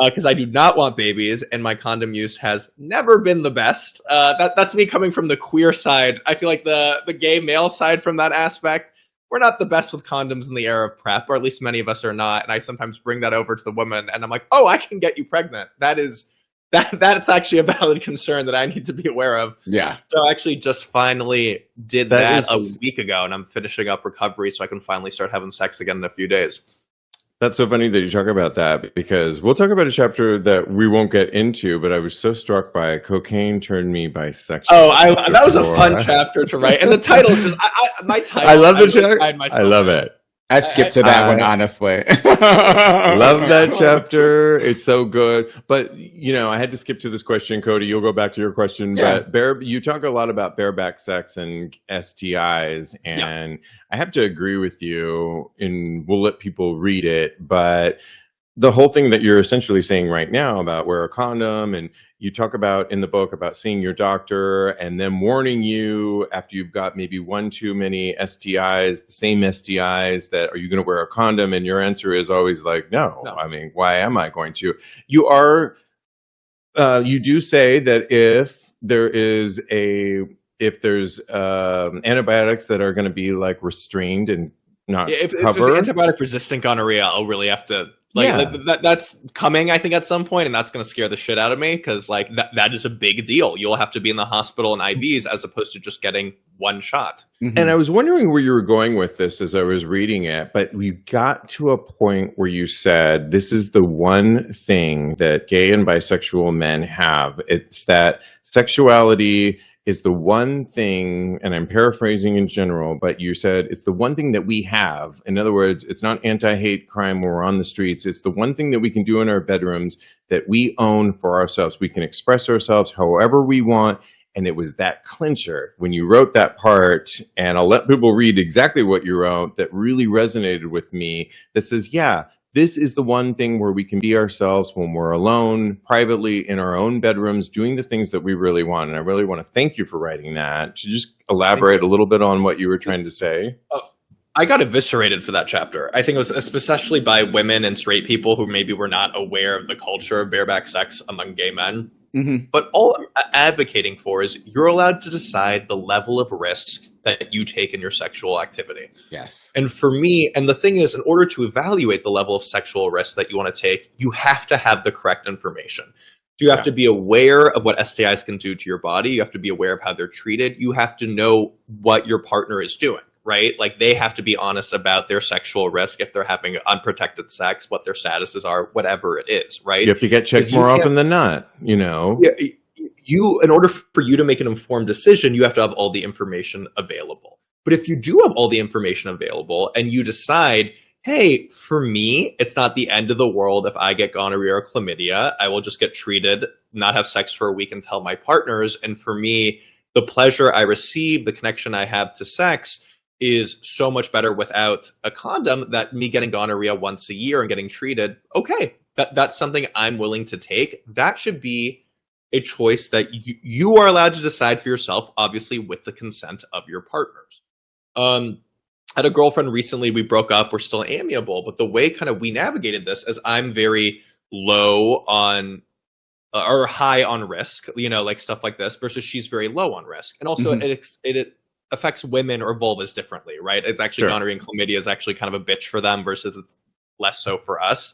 because I do not want babies, and my condom use has never been the best. That's me coming from the queer side. I feel like the gay male side from that aspect, we're not the best with condoms in the era of PrEP, or at least many of us are not. And I sometimes bring that over to the women, and I'm like, oh, I can get you pregnant. That's actually a valid concern that I need to be aware of. Yeah. So I actually just finally did that a week ago, and I'm finishing up recovery so I can finally start having sex again in a few days. That's so funny that you talk about that, because we'll talk about a chapter that we won't get into, but I was so struck by Cocaine Turned Me Bisexual. Oh, that was a fun chapter to write. And the title is just, my title. I love the chapter. I love it. I skipped to that one, honestly. Love that chapter. It's so good. But, I had to skip to this question, Kodi. You'll go back to your question. Yeah. But you talk a lot about bareback sex and STIs. And I have to agree with you, and we'll let people read it. But the whole thing that you're essentially saying right now about wear a condom, and you talk about in the book about seeing your doctor and them warning you after you've got maybe one too many STIs, the same STIs, that are you going to wear a condom? And your answer is always like, no. I mean, why am I going to? You do say that if there's antibiotics that are going to be like restrained and not if cover. If there's antibiotic resistant gonorrhea, I'll really have to that's coming, I think, at some point, and that's going to scare the shit out of me, because like that is a big deal. You'll have to be in the hospital and IVs as opposed to just getting one shot. Mm-hmm. And I was wondering where you were going with this as I was reading it, but we got to a point where you said this is the one thing that gay and bisexual men have. It's that sexuality is the one thing, and I'm paraphrasing in general, but you said it's the one thing that we have. In other words, it's not anti-hate crime when we're on the streets. It's the one thing that we can do in our bedrooms that we own for ourselves. We can express ourselves however we want. And it was that clincher when you wrote that part, and I'll let people read exactly what you wrote, that really resonated with me, that says, yeah, this is the one thing where we can be ourselves when we're alone, privately, in our own bedrooms, doing the things that we really want. And I really want to thank you for writing that. To just elaborate a little bit on what you were trying to say. I got eviscerated for that chapter. I think it was especially by women and straight people who maybe were not aware of the culture of bareback sex among gay men. Mm-hmm. But all I'm advocating for is you're allowed to decide the level of risk that you take in your sexual activity. Yes. And for me, and the thing is, in order to evaluate the level of sexual risk that you want to take, you have to have the correct information. So you have to be aware of what STIs can do to your body. You have to be aware of how they're treated. You have to know what your partner is doing, right? Like, they have to be honest about their sexual risk if they're having unprotected sex, what their statuses are, whatever it is, right? You have to get checked more often than not, Yeah, in order for you to make an informed decision, you have to have all the information available. But if you do have all the information available and you decide, hey, for me, it's not the end of the world if I get gonorrhea or chlamydia, I will just get treated, not have sex for a week, and tell my partners. And for me, the pleasure I receive, the connection I have to sex is so much better without a condom that me getting gonorrhea once a year and getting treated. Okay, that's something I'm willing to take. That should be a choice that you are allowed to decide for yourself, obviously with the consent of your partners. I had a girlfriend recently, we broke up, we're still amiable, but the way kind of we navigated this is I'm very low on or high on risk, like stuff like this, versus she's very low on risk. And also it affects women or vulvas differently, right? It's actually gonorrhea and chlamydia is actually kind of a bitch for them versus it's less so for us.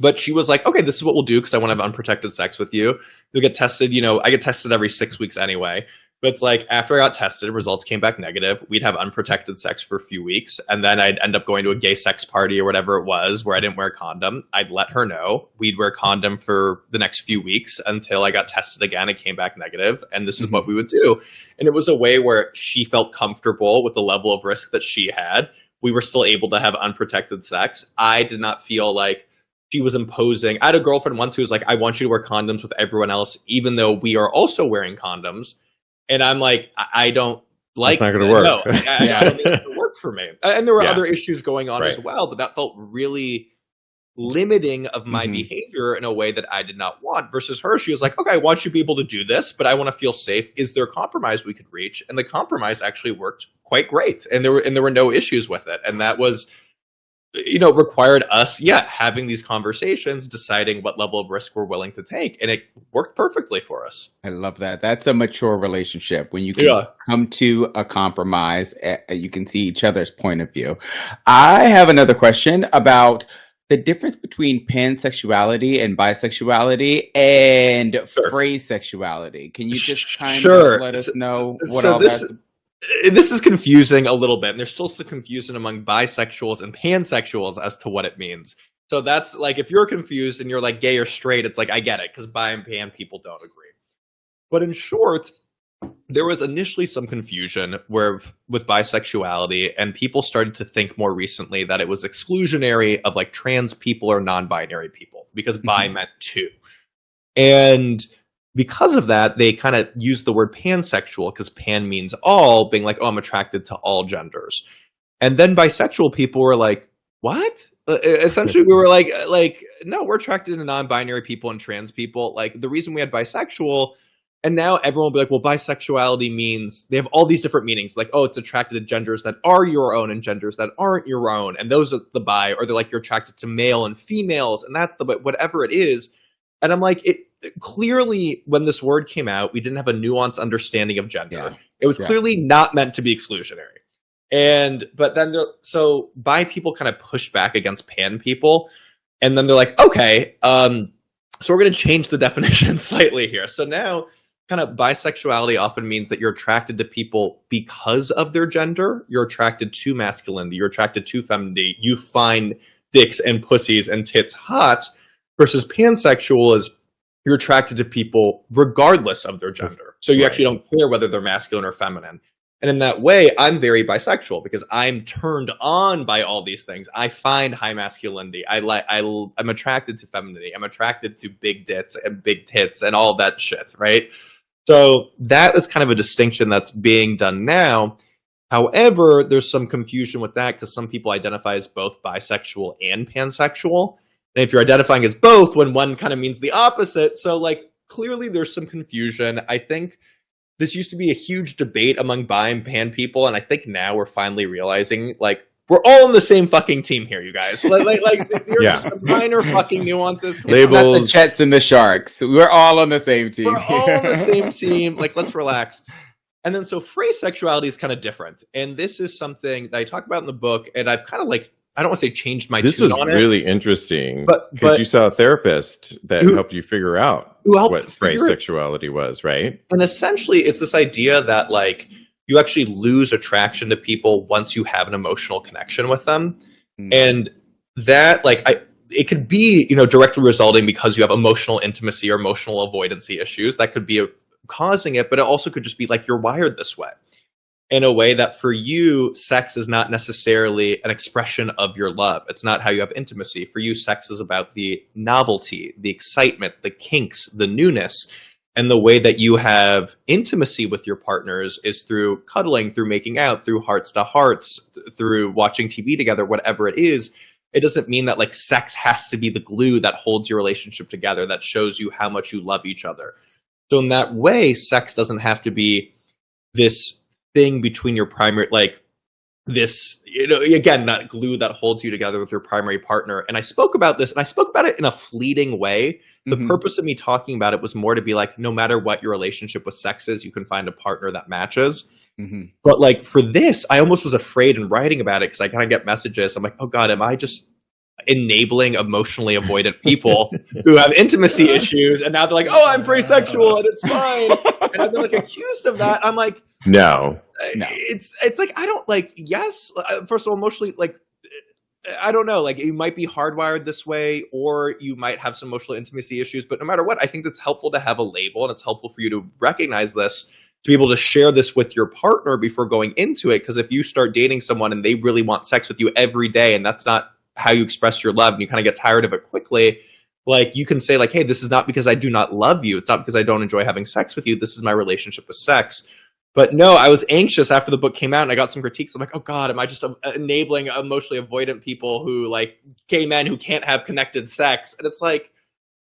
But she was like, okay, this is what we'll do because I want to have unprotected sex with you. You'll get tested. I get tested every 6 weeks anyway. But it's like, after I got tested, results came back negative. We'd have unprotected sex for a few weeks. And then I'd end up going to a gay sex party or whatever it was where I didn't wear a condom. I'd let her know. We'd wear a condom for the next few weeks until I got tested again. It came back negative. And this is what we would do. And it was a way where she felt comfortable with the level of risk that she had. we were still able to have unprotected sex. I did not feel like she was imposing. I had a girlfriend once who was like, I want you to wear condoms with everyone else, even though we are also wearing condoms. And I'm like, I don't like it's not going to work. No, I don't think it's going to work for me. And there were Yeah. other issues going on as well, but that felt really limiting of my Mhm. behavior in a way that I did not want. Versus her, she was like, okay, I want you to be able to do this, but I want to feel safe. Is there a compromise we could reach? And the compromise actually worked quite great, and there were no issues with it. And that was, required us, having these conversations, deciding what level of risk we're willing to take, and it worked perfectly for us. I love that. That's a mature relationship when you can come to a compromise. You can see each other's point of view. I have another question about the difference between pansexuality and bisexuality and free sexuality. Can you just kind of let us know what all that's? This is confusing a little bit, and there's still some confusion among bisexuals and pansexuals as to what it means. So that's like, if you're confused and you're like gay or straight, it's like, I get it, because bi and pan people don't agree. But in short, there was initially some confusion with bisexuality, and people started to think more recently that it was exclusionary of like trans people or non-binary people, because bi meant two. And because of that, they kind of used the word pansexual, because pan means all, being like, oh, I'm attracted to all genders. And then bisexual people were like, what? Essentially, we were like, no, we're attracted to non-binary people and trans people. Like, the reason we had bisexual, and now everyone will be like, well, bisexuality means, they have all these different meanings. Like, oh, it's attracted to genders that are your own and genders that aren't your own. And those are the bi, or they're like, you're attracted to male and females, and that's the, whatever it is. And I'm like, clearly, when this word came out, we didn't have a nuanced understanding of gender. Yeah. It was clearly not meant to be exclusionary. But then, so bi people kind of pushed back against pan people. And then they're like, okay, so we're going to change the definition slightly here. So now, kind of bisexuality often means that you're attracted to people because of their gender. You're attracted to masculinity. You're attracted to femininity. You find dicks and pussies and tits hot. Versus pansexual is you're attracted to people regardless of their gender. So you actually don't care whether they're masculine or feminine. And in that way, I'm very bisexual, because I'm turned on by all these things. I find high masculinity. I'm attracted to femininity. I'm attracted to big dicks and big tits and all that shit, right? So that is kind of a distinction that's being done now. However, there's some confusion with that, because some people identify as both bisexual and pansexual. And if you're identifying as both, when one kind of means the opposite. So like, clearly there's some confusion. I think this used to be a huge debate among bi and pan people. And I think now we're finally realizing, like, we're all on the same fucking team here, you guys. Like there's some minor fucking nuances. Labels. Not the Jets and the Sharks. We're all on the same team. We're all on the same team. Like, let's relax. And then so free sexuality is kind of different. And this is something that I talk about in the book. And I've kind of like, I don't want to say changed my tune on it. This was really interesting, because you saw a therapist that helped you figure out what free sexuality was, right? And essentially, it's this idea that like you actually lose attraction to people once you have an emotional connection with them, and that like it could be directly resulting because you have emotional intimacy or emotional avoidancy issues that could be causing it, but it also could just be like you're wired this way. In a way that for you, sex is not necessarily an expression of your love. It's not how you have intimacy. For you, sex is about the novelty, the excitement, the kinks, the newness. And the way that you have intimacy with your partners is through cuddling, through making out, through hearts to hearts, through watching TV together, whatever it is. It doesn't mean that like sex has to be the glue that holds your relationship together, that shows you how much you love each other. So in that way, sex doesn't have to be this thing between your primary, like this, again, that glue that holds you together with your primary partner. And I spoke about this, and I spoke about it in a fleeting way. The purpose of me talking about it was more to be like, no matter what your relationship with sex is, you can find a partner that matches. But like for this, I almost was afraid in writing about it, because I kind of get messages. I'm like, oh God, am I just enabling emotionally avoidant people who have intimacy issues? And now they're like, oh, I'm free sexual and it's fine. And I've been like accused of that. I'm like, no. It's like, I don't like, yes. First of all, emotionally, like, I don't know, like you might be hardwired this way, or you might have some emotional intimacy issues, but no matter what, I think it's helpful to have a label, and it's helpful for you to recognize this. to be able to share this with your partner before going into it. Because if you start dating someone and they really want sex with you every day, and that's not how you express your love, and you kind of get tired of it quickly, like you can say like, hey, this is not because I do not love you. It's not because I don't enjoy having sex with you. This is my relationship with sex. But no, I was anxious after the book came out, and I got some critiques. I'm like, oh God, am I just enabling emotionally avoidant people who like gay men who can't have connected sex? And it's like,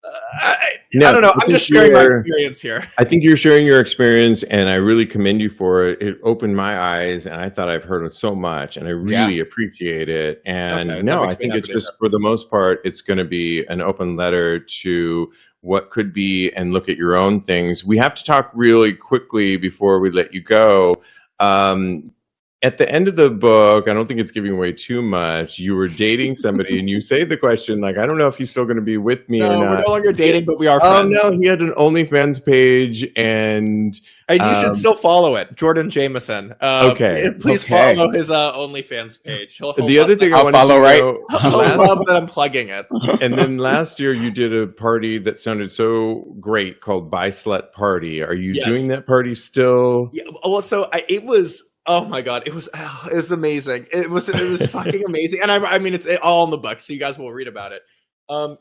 I don't know. I'm just sharing my experience here. I think you're sharing your experience, and I really commend you for it. It opened my eyes, and I thought I've heard so much, and I really appreciate it. And I think it's just, for the most part, it's going to be an open letter to what could be, and look at your own things. We have to talk really quickly before we let you go. At the end of the book, I don't think it's giving away too much. You were dating somebody, and you say the question, like, I don't know if he's still going to be with me or not. We're no longer dating, but we are friends. Oh, no, he had an OnlyFans page, and you should still follow it. Jordan Jameson. Please follow his OnlyFans page. The other thing I wanted to know, I love that I'm plugging it. And then last year, you did a party that sounded so great called BOYSLUT Party. Are you doing that party still? Yeah, well, so it was... Oh my God, it was amazing. It was fucking amazing. And I mean, it's all in the book, so you guys will read about it.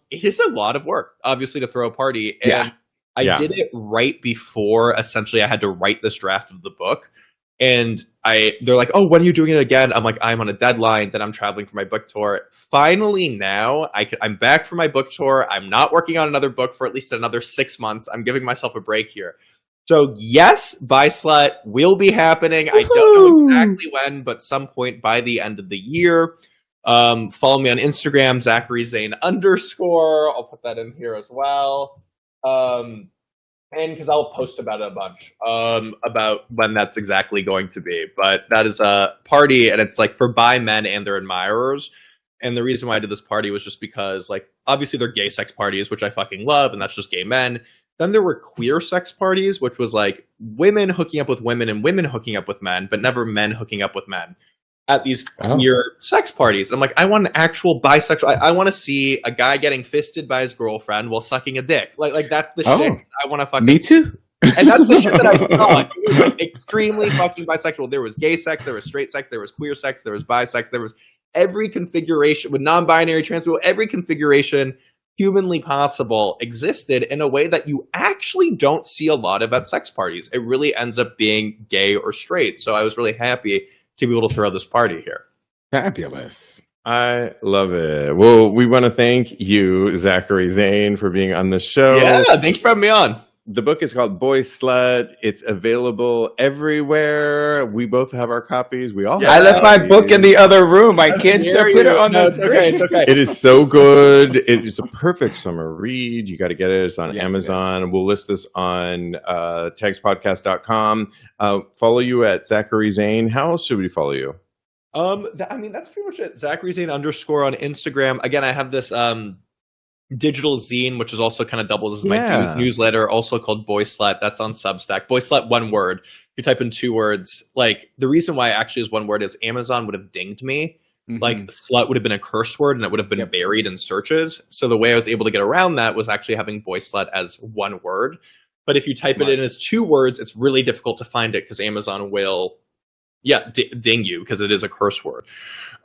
It is a lot of work, obviously, to throw a party. And I did it right before, essentially, I had to write this draft of the book. And they're like, oh, when are you doing it again? I'm like, I'm on a deadline, then I'm traveling for my book tour. Finally, now I'm back for my book tour. I'm not working on another book for at least another 6 months. I'm giving myself a break here. So yes, BOYSLUT will be happening. Woo-hoo! I don't know exactly when, but some point by the end of the year. Follow me on Instagram, Zachary Zane _. I'll put that in here as well. And because I'll post about it a bunch, about when that's exactly going to be. But that is a party, and it's like for bi men and their admirers. And the reason why I did this party was just because, like, obviously they're gay sex parties, which I fucking love, and that's just gay men. Then there were queer sex parties, which was like women hooking up with women and women hooking up with men, but never men hooking up with men at these queer sex parties. And I'm like, I want an actual bisexual. I want to see a guy getting fisted by his girlfriend while sucking a dick. Like that's the shit I want to fucking. Me too. And that's the shit that I saw. It was like extremely fucking bisexual. There was gay sex, there was straight sex, there was queer sex, there was bi sex, there was every configuration with non-binary, trans people, every configuration humanly possible existed in a way that you actually don't see a lot of at sex parties. It really ends up being gay or straight. So I was really happy to be able to throw this party here. Fabulous. I love it. Well, we want to thank you, Zachary Zane, for being on the show. Yeah, thanks for having me on. The book is called BOYSLUT. It's available everywhere. We both have our copies. We all have I left my book in the other room. I can't put it on the screen. It's okay. It is so good. It is a perfect summer read. You got to get it. It's on Amazon. We'll list this on TAGSPodcast.com. Follow you at Zachary Zane. How else should we follow you? I mean, that's pretty much it. Zachary Zane _ on Instagram. Again, I have this digital zine, which is also kind of doubles as my newsletter, also called BOYSLUT. That's on Substack. BOYSLUT, one word. If you type in 2 words, like the reason why it actually is one word is Amazon would have dinged me. Like slut would have been a curse word, and it would have been buried in searches. So the way I was able to get around that was actually having BOYSLUT as one word. But if you type it in as 2 words, it's really difficult to find it because Amazon will ding you because it is a curse word.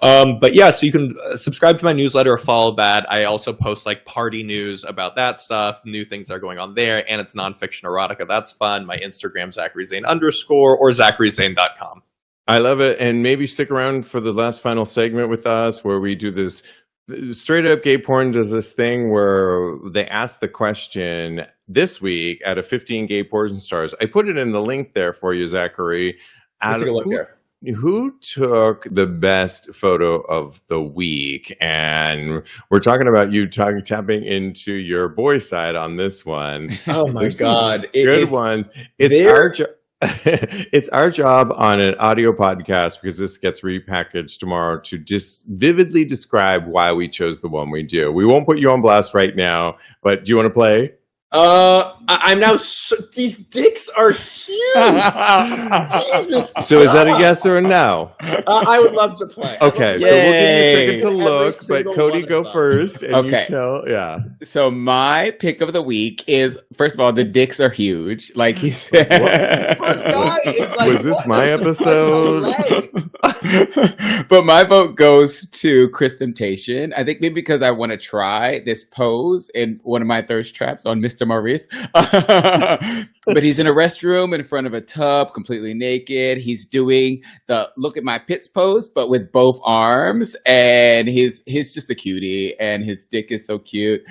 But yeah, so you can subscribe to my newsletter or follow that. I also post like party news about that stuff, new things that are going on there, and it's nonfiction erotica. That's fun. My Instagram, Zachary Zane _ or ZacharyZane.com. I love it. And maybe stick around for the last final segment with us where we do this. Straight Up Gay Porn does this thing where they ask the question this week out of 15 gay porn stars. I put it in the link there for you, Zachary. Take a look here. Who took the best photo of the week? And we're talking about you tapping into your boy side on this one. Oh my God. Good ones. It's our job on an audio podcast, because this gets repackaged tomorrow, to just vividly describe why we chose the one we do. We won't put you on blast right now, but do you want to play? I'm now. These dicks are huge. Jesus. So is that a yes or a no? I would love to play. Okay, so we'll give you a second to look, but Kodi, go first, and Okay. you tell. Yeah. So my pick of the week is, first of all, the dicks are huge, like he said. First guy is like, Was this my episode? But my vote goes to Chris Temptation. I think maybe because I want to try this pose in one of my thirst traps on Mr. Maurice. But he's in a restroom in front of a tub, completely naked. He's doing the look at my pits pose, but with both arms. And he's just a cutie, and his dick is so cute.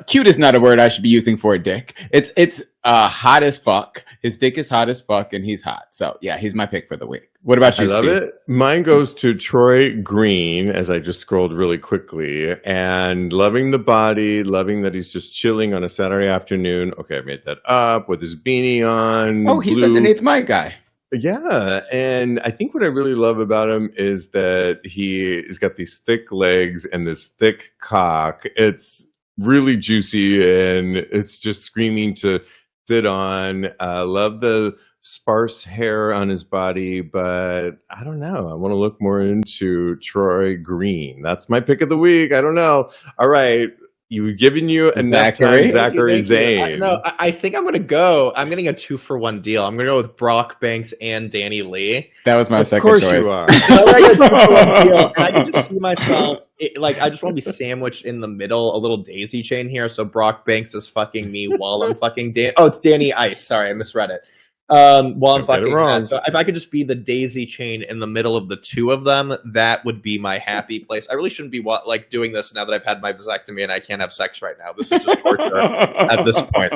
Cute is not a word I should be using for a dick. It's hot as fuck. His dick is hot as fuck, and he's hot. So yeah, he's my pick for the week. What about you, I love Steve? it. Mine goes to Troye Green, as I just scrolled really quickly, and loving the body, loving that he's just chilling on a Saturday afternoon. Okay, I made that up with his beanie on. Oh, he's blue. underneath my guy. Yeah, and I think what I really love about him is that he's got these thick legs and this thick cock. It's really juicy, and it's just screaming to sit on. Love the sparse hair on his body, but I don't know. I want to look more into Troye Green. That's my pick of the week. I don't know. All right. You've given you enough time, Zachary Zane. I think I'm getting a 2-for-1 deal. I'm gonna go with Brock Banks and Danny Lee. That was my Of second course choice. you are. I got a 2-for-1 deal. And I can just see myself I just want to be sandwiched in the middle, a little daisy chain here. So Brock Banks is fucking me while I'm fucking it's Danny Ice. Sorry, I misread it. While I'm fucking that. So if I could just be the daisy chain in the middle of the two of them, that would be my happy place. I really shouldn't be doing this now that I've had my vasectomy and I can't have sex right now. This is just torture at this point.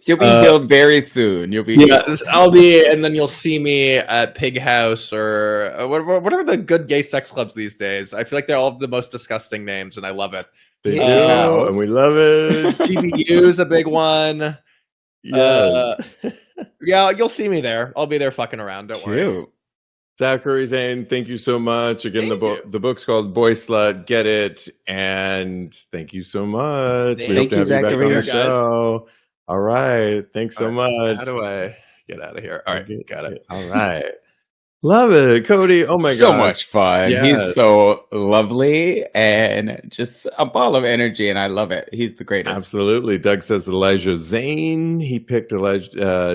You'll be healed very soon. You'll be I'll be, and then you'll see me at Pig House or whatever the good gay sex clubs these days. I feel like they're all the most disgusting names, and I love it. They do, and we love it. GBU is a big one. Yes. Yeah, you'll see me there. I'll be there fucking around. Don't worry. Zachary Zane, thank you so much. Again, the book's called BOYSLUT. Get it. And thank you so much. We hope to have you back on the show. All right. Thanks so much. How do I get out of here? All right. Got it. All right. Love it, Kodi. Oh my god, so much fun. Yes. He's so lovely and just a ball of energy, and I love it. He's the greatest. Absolutely. Doug says Elijah Zane. He picked Elijah.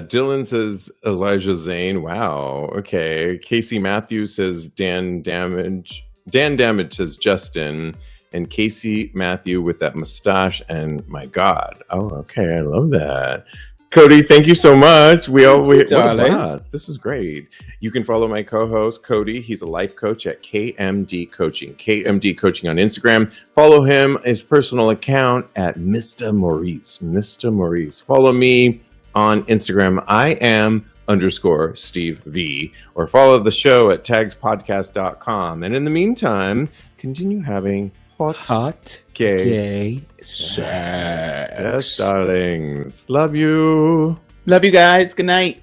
Dylan says Elijah Zane. Wow. Okay. Casey Matthews says Dan Damage. Dan Damage says Justin. And Casey Matthew with that mustache. And my God. Oh, okay. I love that. Kodi, thank you so much. What a blast. This is great. You can follow my co-host, Kodi. He's a life coach at KMD Coaching. KMD Coaching on Instagram. Follow him, his personal account at Mr. Maurice. Mr. Maurice. Follow me on Instagram. I am _Steve V. Or follow the show at TAGSPodcast.com. And in the meantime, continue having hot gay sex. Yes, darlings. Love you. Love you guys. Good night.